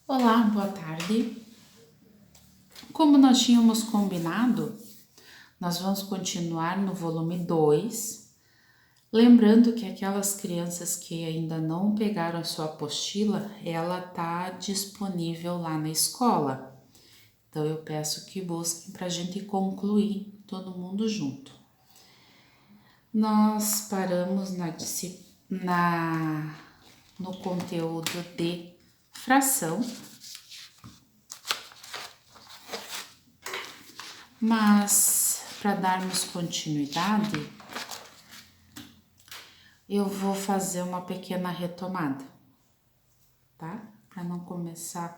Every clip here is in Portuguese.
Olá, boa tarde. Como nós tínhamos combinado, nós vamos continuar no volume 2. Lembrando que aquelas crianças que ainda não pegaram a sua apostila, ela está disponível lá na escola. Então eu peço que busquem para a gente concluir todo mundo junto. Nós paramos no conteúdo de fração, mas para darmos continuidade, eu vou fazer uma pequena retomada, tá? Para não começar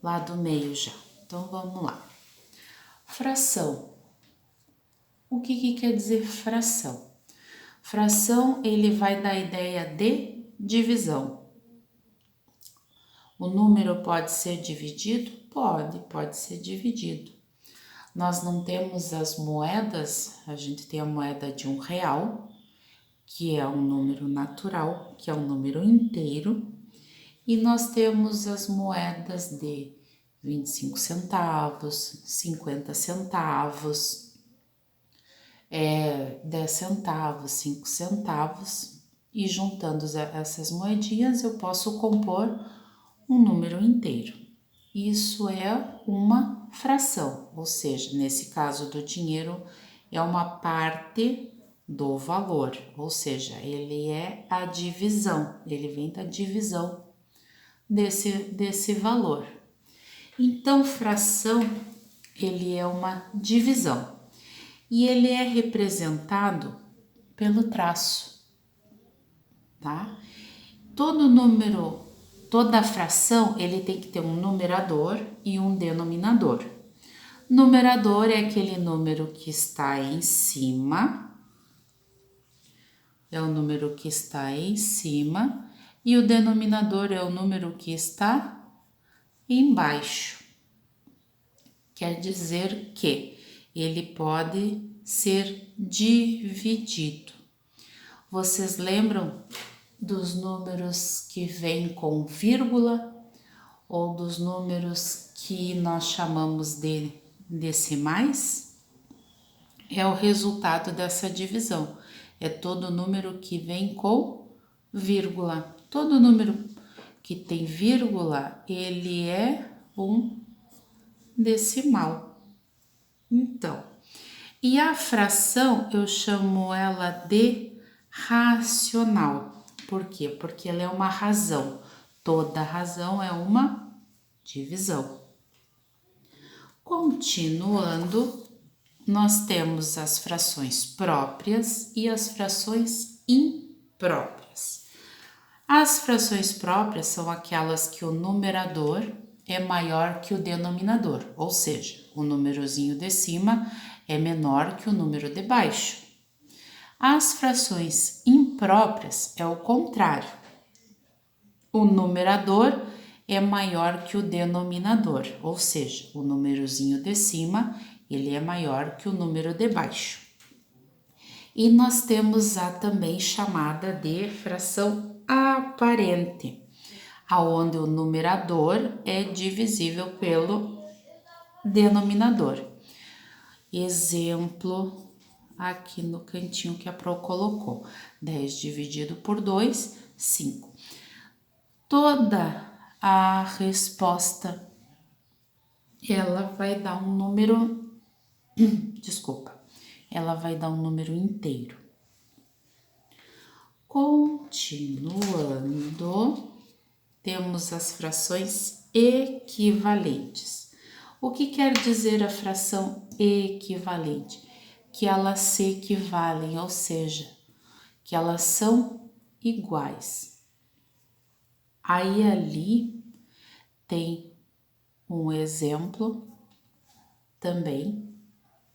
lá do meio já. Então vamos lá. Fração. O que quer dizer fração? Fração, ele vai dar a ideia de divisão. O número pode ser dividido? Pode ser dividido. Nós não temos as moedas, a gente tem a moeda de R$1, que é um número natural, que é um número inteiro, e nós temos as moedas de 25 centavos, 50 centavos, 10 centavos, 5 centavos, e juntando essas moedinhas eu posso compor um número inteiro. Isso é uma fração, ou seja, nesse caso do dinheiro é uma parte do valor, ou seja, ele é a divisão, ele vem da divisão desse valor. Então, fração, ele é uma divisão e ele é representado pelo traço, tá? Todo número, toda fração, ele tem que ter um numerador e um denominador. Numerador é aquele número que está em cima, e o denominador é o número que está embaixo. Quer dizer que ele pode ser dividido. Vocês lembram dos números que vêm com vírgula ou dos números que nós chamamos de decimais? É o resultado dessa divisão. É todo número que vem com vírgula. Todo número que tem vírgula, ele é um decimal. Então, e a fração eu chamo ela de racional. Por quê? Porque ela é uma razão. Toda razão é uma divisão. Continuando, nós temos as frações próprias e as frações impróprias. As frações próprias são aquelas que o numerador é maior que o denominador, ou seja, o númerozinho de cima é menor que o número de baixo. As frações impróprias é o contrário. O numerador é maior que o denominador, ou seja, o númerozinho de cima ele é maior que o número de baixo. E nós temos a também chamada de fração aparente, aonde o numerador é divisível pelo denominador. Exemplo, aqui no cantinho que a Pro colocou, 10 dividido por 2, 5. Toda a resposta, ela vai dar um número, ela vai dar um número inteiro. Continuando, temos as frações equivalentes. O que quer dizer a fração equivalente? Que elas se equivalem, ou seja, que elas são iguais. Aí ali tem um exemplo também,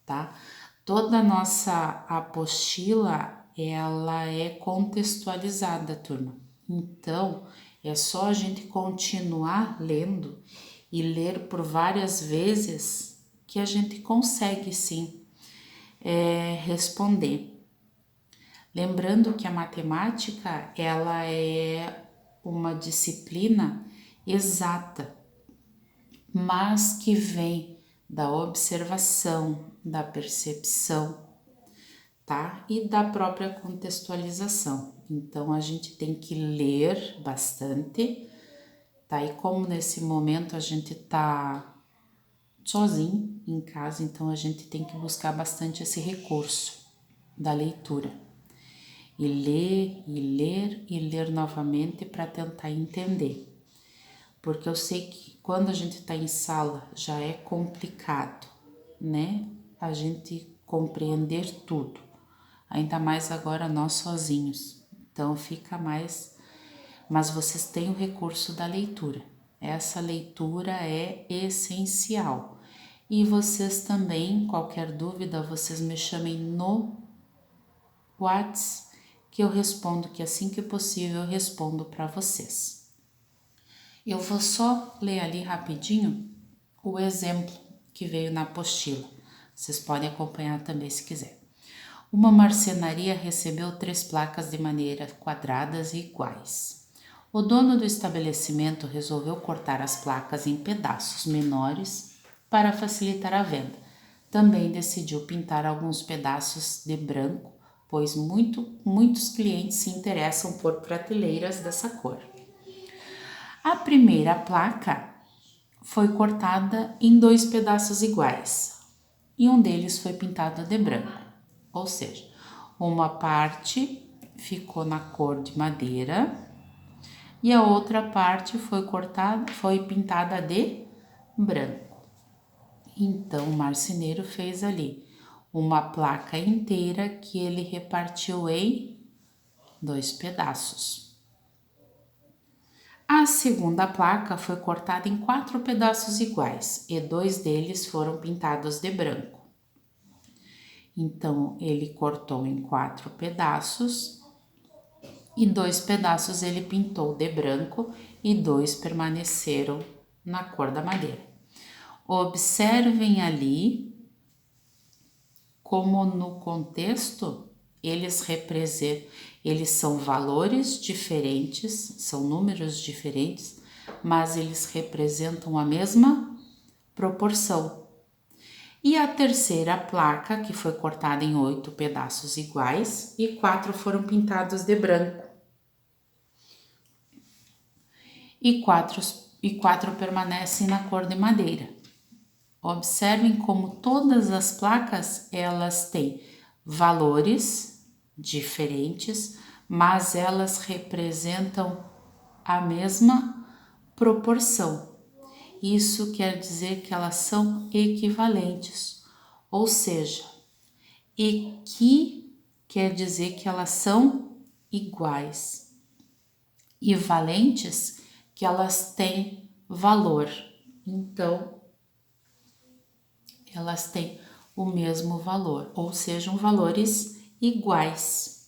tá? Toda a nossa apostila, ela é contextualizada, turma. Então, é só a gente continuar lendo e ler por várias vezes que a gente consegue sim responder. Lembrando que a matemática, ela é uma disciplina exata, mas que vem da observação, da percepção, tá? E da própria contextualização. Então a gente tem que ler bastante, tá? E como nesse momento a gente tá sozinho em casa, então a gente tem que buscar bastante esse recurso da leitura. E ler, e ler, e ler novamente para tentar entender. Porque eu sei que quando a gente está em sala já é complicado, né? A gente compreender tudo. Ainda mais agora nós sozinhos. Então fica mais... Mas vocês têm o recurso da leitura. Essa leitura é essencial. E vocês também, qualquer dúvida, vocês me chamem no WhatsApp, que eu respondo, que assim que possível eu respondo para vocês. Eu vou só ler ali rapidinho o exemplo que veio na apostila. Vocês podem acompanhar também se quiser. Uma marcenaria recebeu 3 placas de maneira quadradas e iguais. O dono do estabelecimento resolveu cortar as placas em pedaços menores para facilitar a venda. Também decidiu pintar alguns pedaços de branco, pois muitos clientes se interessam por prateleiras dessa cor. A primeira placa foi cortada em 2 pedaços iguais e um deles foi pintado de branco, ou seja, uma parte ficou na cor de madeira e a outra parte foi pintada de branco. Então o marceneiro fez ali uma placa inteira que ele repartiu em 2 pedaços. A segunda placa foi cortada em 4 pedaços iguais e 2 deles foram pintados de branco. Então ele cortou em 4 pedaços e 2 pedaços ele pintou de branco e 2 permaneceram na cor da madeira. Observem ali como no contexto eles são valores diferentes, são números diferentes, mas eles representam a mesma proporção. E a terceira placa, que foi cortada em 8 pedaços iguais e 4 foram pintados de branco. E quatro permanecem na cor de madeira. Observem como todas as placas, elas têm valores diferentes, mas elas representam a mesma proporção. Isso quer dizer que elas são equivalentes, ou seja, equi quer dizer que elas são iguais e valentes que elas têm valor. Então, elas têm o mesmo valor, ou sejam valores iguais.